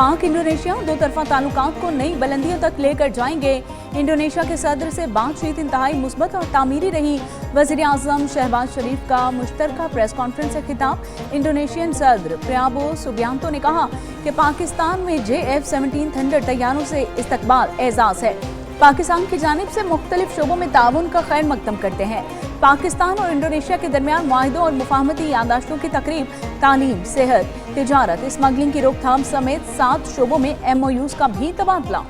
पाक इंडोनेशिया दो तरफा ताल्लुकात को नई बुलंदियों तक लेकर जाएंगे। इंडोनेशिया के सदर से बातचीत इंतहाई मुस्बत और तामीरी रही। वज़ीर आज़म शहबाज शरीफ का मुश्तरका प्रेस कॉन्फ्रेंस से खिताब। इंडोनेशियन सदर प्राबोवो सुबियांतो ने कहा कि पाकिस्तान में JF-17 थंडर तैयारों से इस्तकबाल एजाज है। पाकिस्तान की जानिब से मुख्तलिफ शोबों में ताउन का खैर मकदम करते हैं। पाकिस्तान और इंडोनेशिया के दरमियान मुआहिदों और मुफाहमती यादाश्तों की तकरीब, तालीम, सेहत, तिजारत, स्मगलिंग की रोकथाम समेत 7 शोबों में MOUs का भी तबादला।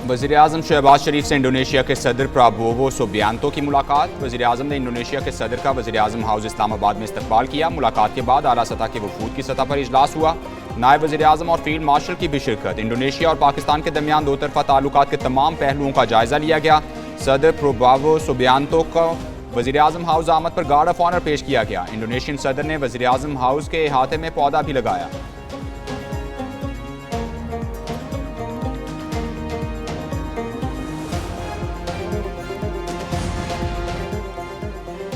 वज़ीर-ए-आज़म शहबाज शरीफ से इंडोनेशिया के सदर प्राबोवो सुबियांतो की मुलाकात। वज़ीर-ए-आज़म ने इंडोनेशिया के सदर का वज़ीर-ए-आज़म हाउस इस्लामाबाद में इस्तकबाल किया। मुलाकात के बाद आला सतह के वफूद की सतह पर इजलास हुआ। नायब वज़ीर-ए-आज़म और फील्ड मार्शल की भी शिरकत। इंडोनेशिया और पाकिस्तान के दरमियान दो तरफा ताल्लुकात के तमाम पहलुओं का जायजा लिया गया। सदर प्राबोवो सुबियांतो को वज़ीर-ए-आज़म हाउस आमद पर गार्ड ऑफ ऑनर पेश किया गया। इंडोनेशियन सदर ने वज़ीर-ए-आज़म हाउस के अहाते में पौधा भी लगाया।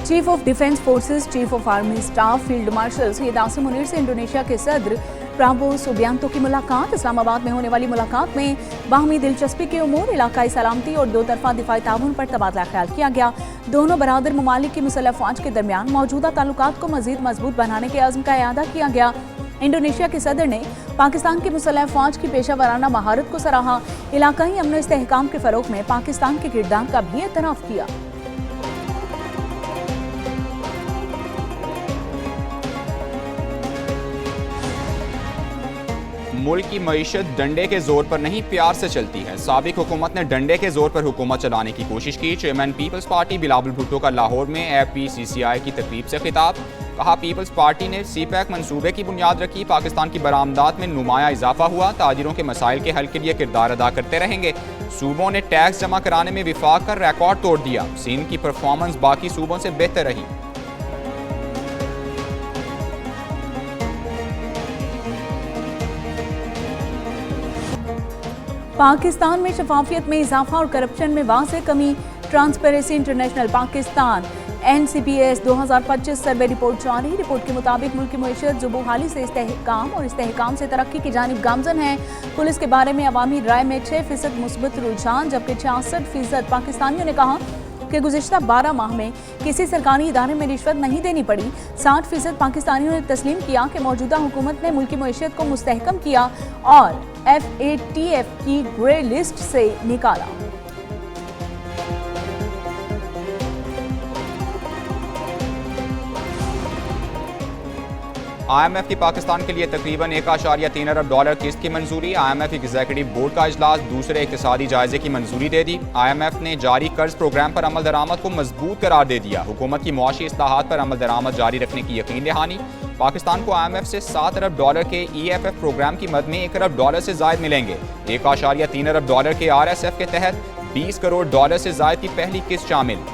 Chief of defence forces, chief of army staff, field marshal Syed Asim Munir से इंडोनेशिया के सदर प्राबोवो सुबियांतो की मुलाकात। इस्लामाबाद में होने वाली मुलाकात में बाहमी दिलचस्पी के उमूर, इलाकाई सलामती और दो तरफा दिफाई ताउन पर तबादला ख्याल किया गया। दोनों बरादर ममालिक की मुसल्लह फौज के दरमियान मौजूदा ताल्लुकात को मजीद मजबूत बनाने के अज़्म का इआदा किया गया। इंडोनेशिया के सदर ने पाकिस्तान की मुसल्लह फौज की पेशा वराना महारत को सराहा। इलाकाई अमन इस्तेहकाम के फरोग में पाकिस्तान के किरदार का भी एतराफ़ किया। मुल्क की मईशत डंडे के जोर पर नहीं, प्यार से चलती है। साबिक हुकूमत ने डंडे के जोर पर हुकूमत चलाने की कोशिश की। चेयरमैन पीपल्स पार्टी बिलावल भुट्टो का लाहौर में FPCCI की तकरीब से खिताब। कहा, पीपल्स पार्टी ने CPEC मंसूबे की बुनियाद रखी। पाकिस्तान की बरामदात में नुमाया इजाफा हुआ। ताजिरों के मसाइल के हल के लिए किरदार अदा करते रहेंगे। सूबों ने टैक्स जमा कराने में विफाक कर रिकॉर्ड तोड़ दिया। सिंध की परफॉर्मेंस बाकी सूबों से बेहतर रही। पाकिस्तान में शफाफियत में इजाफा और करप्शन में वाज़ेह कमी। Transparency international Pakistan NCPS 2025 survey report जारी। रिपोर्ट के मुताबिक मुल्क की मईशत ज़ुबूहाली से इस्तेहकाम और इस्तेहकाम से तरक्की की जानिब गामजन है। पुलिस के बारे में अवामी राय में 6% मुस्बत रुझान, जबकि 66% पाकिस्तानियों ने कहा कि गुज़िश्ता 12 माह में किसी सरकारी इदारे में रिश्वत नहीं देनी पड़ी। 60% पाकिस्तानियों ने तस्लीम किया कि मौजूदा हुकूमत ने मुल्की मईशत को मुस्तहकम किया और FATF की ग्रे लिस्ट से निकाला। IMF की पाकिस्तान के लिए तकरीबन $1.3 अरब किस्त की मंजूरी। IMF एग्जीक्यूटिव बोर्ड का इजलास, दूसरे इक्तिसादी जायजे की मंजूरी दे दी। IMF ने जारी कर्ज प्रोग्राम पर अमल दरामद को मजबूत करार दे दिया। हुकूमत की मुआशी इस्लाहात पर अमल दरामद जारी रखने की यकीन दहानी। पाकिस्तान को IMF से $7 अरब के EFF प्रोग्राम की मद में $1 अरब से जायद मिलेंगे। $1.3 अरब के RSF के तहत $20 करोड़ से जायद की पहली किस्त शामिल।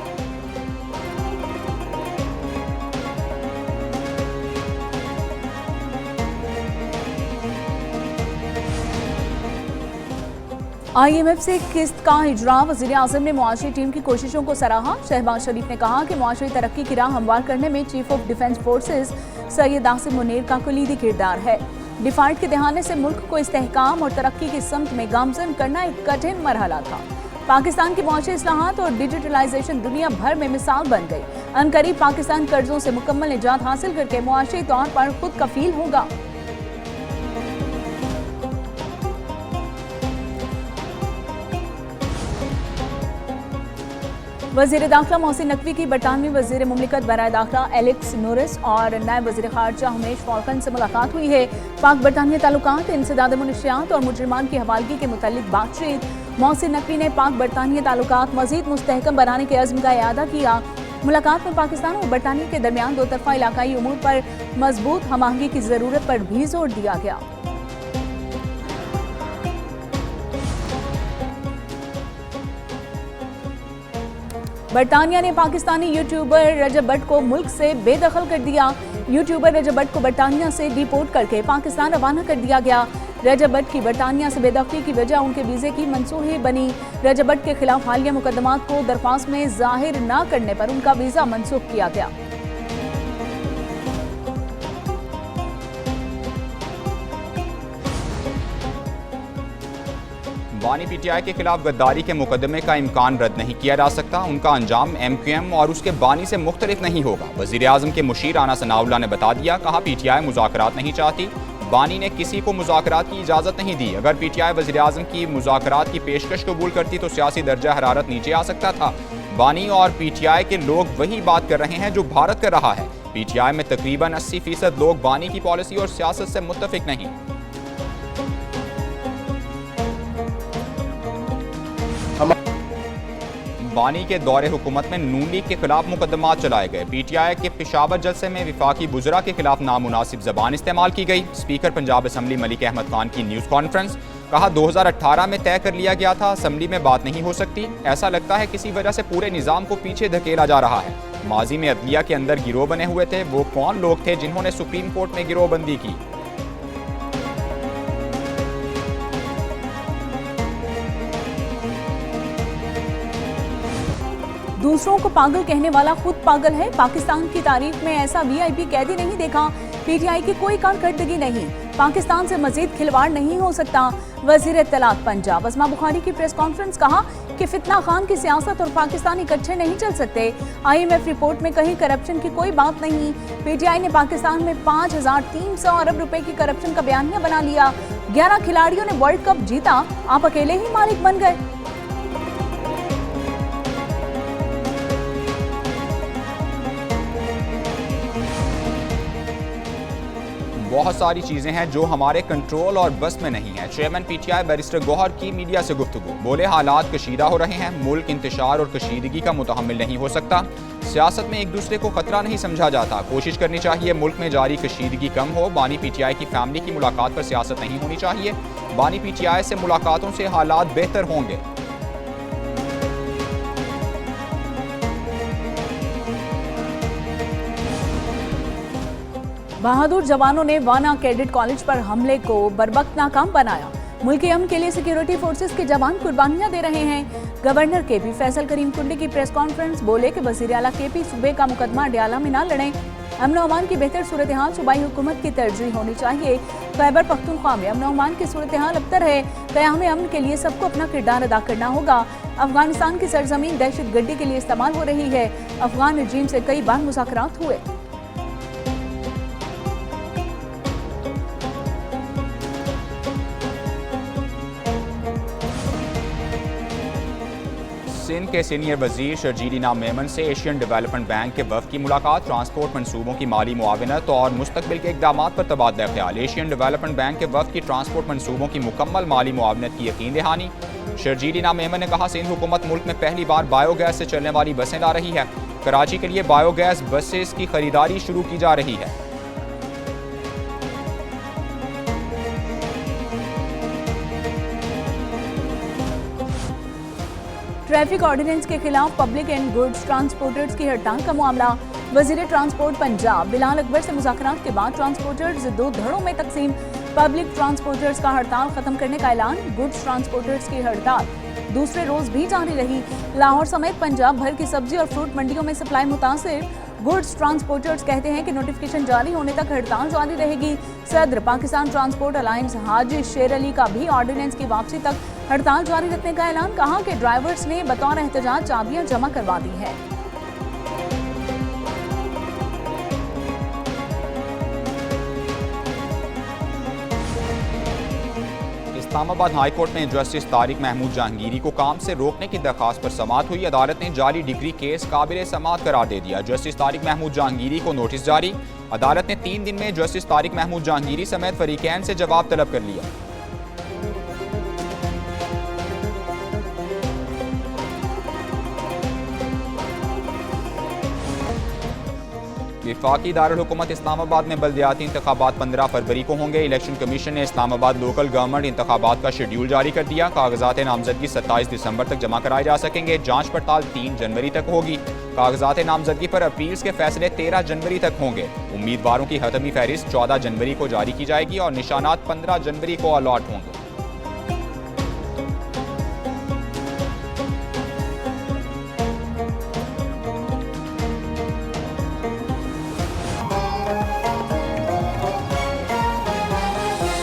IMF से किस्त का इजरा। वज़ीर आज़म ने मुआशी टीम की कोशिशों को सराहा। शहबाज शरीफ ने कहा कि मुआशी तरक्की की राह हमवार करने में chief of defence forces Syed Asim Munir का कुलीदी किरदार है। डिफाल्ट के दहाने से मुल्क को इस्तेहकाम और तरक्की की समत में गामजन करना एक कठिन मरहला था। पाकिस्तान की मुआशी इस्लाहात और डिजिटलाइजेशन दुनिया भर में मिसाल बन गई। अनकरीब पाकिस्तान कर्जों से मुकम्मल निजात हासिल करके मुआशी तौर पर खुद कफील होगा। वज़ीर दाखिला मोहसिन नकवी की बरतानवी वज़ीर मुमलिकत बराए दाखिला एलेक्स नोरिस और नायब वज़ीर ख़ारजा हमेश फॉल्कन से मुलाकात हुई है। पाक बरतानिया ताल्लुकात, इंसदाद मुनशियात और मुजरिमान की हवालगी के मुतालिक बातचीत। मोहसिन नकवी ने पाक बरतानिया ताल्लुकात मज़ीद मुस्तहकम बनाने के अज़्म का इआदा किया। मुलाकात में पाकिस्तान और बरतानिया के दरमियान दो तरफा इलाकाई उमूर पर मजबूत हमाहंगी की ज़रूरत पर भी जोर दिया गया। बरतानिया ने पाकिस्तानी यूट्यूबर रजब भट्ट को मुल्क से बेदखल कर दिया। यूट्यूबर रजब भट्ट को बरतानिया से डिपोर्ट करके पाकिस्तान रवाना कर दिया गया। रजब भट्ट की बरतानिया से बेदखली की वजह उनके वीज़े की मनसूखी बनी। रजब भट्ट के खिलाफ हालिया मुकदमात को दरख्वास्त में जाहिर न करने पर उनका वीज़ा मनसूख किया गया। बानी पीटीआई के खिलाफ गद्दारी के मुकदमे का इम्कान रद्द नहीं किया जा सकता। उनका अंजाम MQM और उसके बानी से मुख्तलिफ नहीं होगा। वज़ीर आज़म के मुशीर राना सनाउल्लाह ने बता दिया, कहा पीटीआई मुज़ाकरात नहीं चाहती। बानी ने किसी को मुज़ाकरात की इजाज़त नहीं दी। अगर पीटीआई वज़ीर आज़म की मुज़ाकरात की पेशकश कबूल करती तो सियासी दर्जा हरारत नीचे आ सकता था। बानी और पीटीआई के लोग वही बात कर रहे हैं जो भारत कर रहा है। पीटीआई में तकरीबन 80% लोग बानी की पॉलिसी और सियासत से मुत्तफिक नहीं। बानी के दौरे हुकूमत में नून लीग के खिलाफ मुकदमात चलाए गए। पीटीआई के पेशावर जलसे में विफाकी बुजरा के खिलाफ नामुनासिब जबान इस्तेमाल की गई। स्पीकर पंजाब असम्बली मलिक अहमद खान की न्यूज़ कॉन्फ्रेंस, कहा 2018 में तय कर लिया गया था, असम्बली में बात नहीं हो सकती। ऐसा लगता है किसी वजह से पूरे निज़ाम को पीछे धकेला जा रहा है। माजी में अदलिया के अंदर गिरोह बने हुए थे। वो कौन लोग थे जिन्होंने सुप्रीम कोर्ट में गिरोहबंदी की? दूसरों को पागल कहने वाला खुद पागल है। पाकिस्तान की तारीख में ऐसा VIP कैदी नहीं देखा। पीटीआई की कोई कारकर्दगी नहीं। पाकिस्तान से मजीद खिलवाड़ नहीं हो सकता। वजीर इत्तलात पंजाब अस्मा बुखारी की प्रेस कॉन्फ्रेंस, कहा कि फितना खान की सियासत और पाकिस्तान इकट्ठे नहीं चल सकते। IMF रिपोर्ट में कहीं करप्शन की कोई बात नहीं। पीटीआई ने पाकिस्तान में 5300 अरब रुपए की करप्शन का बयानिया बना लिया। 11 खिलाड़ियों ने वर्ल्ड कप जीता, आप अकेले ही मालिक बन गए। बहुत सारी चीज़ें हैं जो हमारे कंट्रोल और बस में नहीं है। चेयरमैन पीटीआई बैरिस्टर गौहर की मीडिया से गुफ्तगू, बोले हालात कशीदा हो रहे हैं, मुल्क इंतशार और कशीदगी का मुतहम्मिल नहीं हो सकता। सियासत में एक दूसरे को खतरा नहीं समझा जाता। कोशिश करनी चाहिए मुल्क में जारी कशीदगी कम हो। बानी पीटीआई की फैमिली की मुलाकात पर सियासत नहीं होनी चाहिए। बानी पीटीआई से मुलाकातों से हालात बेहतर होंगे। बहादुर जवानों ने वाना कैडेट कॉलेज पर हमले को बरवक्त नाकाम बनाया। मुल्की अमन के लिए सिक्योरिटी फोर्सेस के जवान कुर्बानियां दे रहे हैं। गवर्नर KP फैसल करीम कुंडी की प्रेस कॉन्फ्रेंस, बोले कि वज़ीर आला KP सूबे का मुकदमा डयाला में न लड़ें। अमन अमान की बेहतर सूरत हाल सूबाई हुकूमत की तरजीह होनी चाहिए। खैबर पख्तूनख्वा में अमन अमान की सूरत हाल अबतर है। क़याम अमन के लिए सबको अपना किरदार अदा करना होगा। अफगानिस्तान की सरजमीन दहशतगर्दी के लिए इस्तेमाल हो रही है। अफगान रजीम से कई बार मुज़ाकरात हुए। सिंध के सीनियर वजीर शर्जील इनाम मेमन से एशियन डेवलपमेंट बैंक के वफ़द की मुलाकात। ट्रांसपोर्ट मनसूबों की माली मुआवनत और मुस्तकबिल के इक़दामात पर तबादला ख्याल। एशियन डेवलपमेंट बैंक के वफ़द की ट्रांसपोर्ट मनसूबों की मुकम्मल माली मुआवनत की यकीन दहानी। शर्जील इनाम मेमन ने कहा, सिंध हुकूमत मुल्क में पहली बार बायोगैस से चलने वाली बसें ला रही है। कराची के लिए बायोगैस बसेस की खरीदारी शुरू की जा रही है। ट्रैफिक ऑर्डिनेंस के खिलाफ पब्लिक एंड गुड्स ट्रांसपोर्टर्स की हड़ताल का मामला। वजीर ट्रांसपोर्ट पंजाब बिलाल अकबर से मुज़ाकरात के बाद ट्रांसपोर्टर्स 2 धड़ों में तकसीम। पब्लिक ट्रांसपोर्टर्स का हड़ताल खत्म करने का ऐलान। गुड्स ट्रांसपोर्टर्स की हड़ताल दूसरे रोज भी जारी रही। लाहौर समेत पंजाब भर की सब्जी और फ्रूट मंडियों में सप्लाई मुतासिर। गुड्स ट्रांसपोर्टर्स कहते हैं कि नोटिफिकेशन जारी होने तक हड़ताल जारी रहेगी। सदर पाकिस्तान ट्रांसपोर्ट अलायंस हाजी शेर अली का भी ऑर्डिनेंस की वापसी तक हड़ताल जारी रखने का ऐलान। कहा कि ड्राइवर्स ने बतौर एहतजाज चाबियां जमा करवा दी है। इस्लामाबाद हाई कोर्ट में जस्टिस तारिक महमूद जहांगीरी को काम से रोकने की दरखास्त पर समाअत हुई। अदालत ने जाली डिग्री केस काबिल समाअत करार दे दिया। जस्टिस तारिक महमूद जहांगीरी को नोटिस जारी। अदालत ने 3 दिन में जस्टिस तारिक महमूद जहांगीरी समेत फरीकैन से जवाब तलब कर लिया। वफाकी दारुल हुकूमत इस्लामाबाद में बल्दियाती इंतखाबात 15 फरवरी को होंगे। इलेक्शन कमीशन ने इस्लामाबाद लोकल गवर्नमेंट इंतखाबात का शेड्यूल जारी कर दिया। कागजात नामजदगी 27 दिसंबर तक जमा कराए जा सकेंगे। जांच पड़ताल 3 जनवरी तक होगी। कागजात नामजदगी पर अपील्स के फैसले 13 जनवरी तक होंगे। उम्मीदवारों की हतमी फहरिस्त 14 जनवरी को जारी की जाएगी और निशानात 15 जनवरी को अलॉट होंगे।